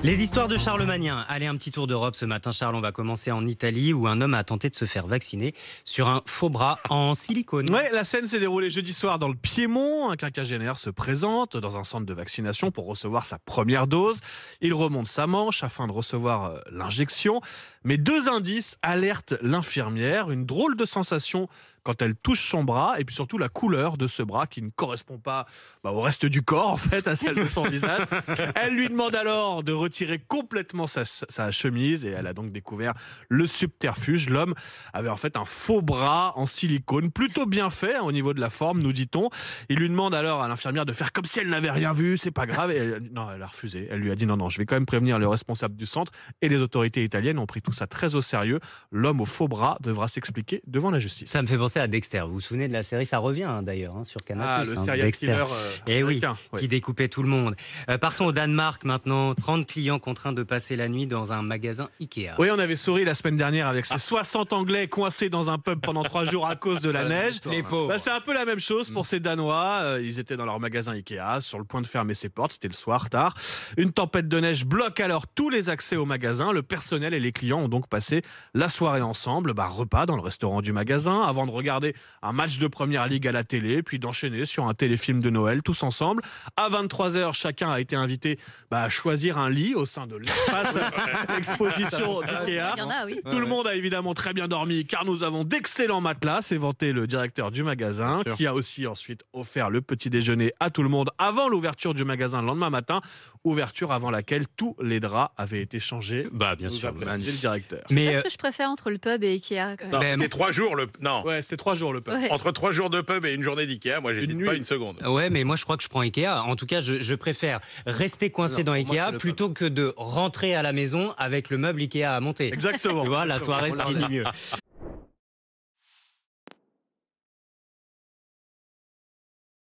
Les histoires de Charlemagnin. Allez, un petit tour d'Europe ce matin, Charles. On va commencer en Italie où un homme a tenté de se faire vacciner sur un faux bras en silicone. Ouais, la scène s'est déroulée jeudi soir dans le Piémont. Un quinquagénaire se présente dans un centre de vaccination pour recevoir sa première dose. Il remonte sa manche afin de recevoir l'injection. Mais deux indices alertent l'infirmière. Une drôle de sensation quand elle touche son bras et puis surtout la couleur de ce bras qui ne correspond pas au reste du corps, en fait, à celle de son visage. Elle lui demande alors de retirer complètement sa chemise et elle a donc découvert le subterfuge. L'homme avait en fait un faux bras en silicone, plutôt bien fait au niveau de la forme, nous dit-on. Il lui demande alors à l'infirmière de faire comme si elle n'avait rien vu, c'est pas grave. Et elle a refusé. Elle lui a dit non, je vais quand même prévenir le responsable du centre, et les autorités italiennes ont pris tout ça très au sérieux. L'homme au faux bras devra s'expliquer devant la justice. Ça me fait penser à Dexter. Vous vous souvenez de la série? Ça revient d'ailleurs sur Canal+. Le serial Dexter. killer Et oui, ouais. qui découpait tout le monde. Partons au Danemark maintenant. 30 clients contraints de passer la nuit dans un magasin Ikea. Oui, on avait souri la semaine dernière avec ces 60 Anglais coincés dans un pub pendant 3 jours à cause de la neige. Les pauvres. C'est un peu la même chose pour ces Danois. Ils étaient dans leur magasin Ikea, sur le point de fermer ses portes. C'était le soir, tard. Une tempête de neige bloque alors tous les accès au magasin. Le personnel et les clients ont donc passé la soirée ensemble. Repas dans le restaurant du magasin, avant de regarder un match de première ligue à la télé, puis d'enchaîner sur un téléfilm de Noël tous ensemble. À 23h, chacun a été invité à choisir un lit au sein de l'espace exposition d'Ikea. Oui. Tout le monde a évidemment très bien dormi car nous avons d'excellents matelas, s'est vanté le directeur du magasin, qui a aussi ensuite offert le petit déjeuner à tout le monde avant l'ouverture du magasin le lendemain matin, ouverture avant laquelle tous les draps avaient été changés. Bien sûr, le directeur. Mais ce que je préfère entre le pub et Ikea. Non, mais 3 jours Non. Ouais, c'était 3 jours le pub. Ouais. Entre 3 jours de pub et une journée d'Ikea, moi j'hésite pas une seconde. Ouais, mais moi je crois que je prends Ikea. En tout cas, je préfère rester coincé dans Ikea plutôt que de rentrer à la maison avec le meuble Ikea à monter. Exactement. Tu vois, la soirée se finit mieux.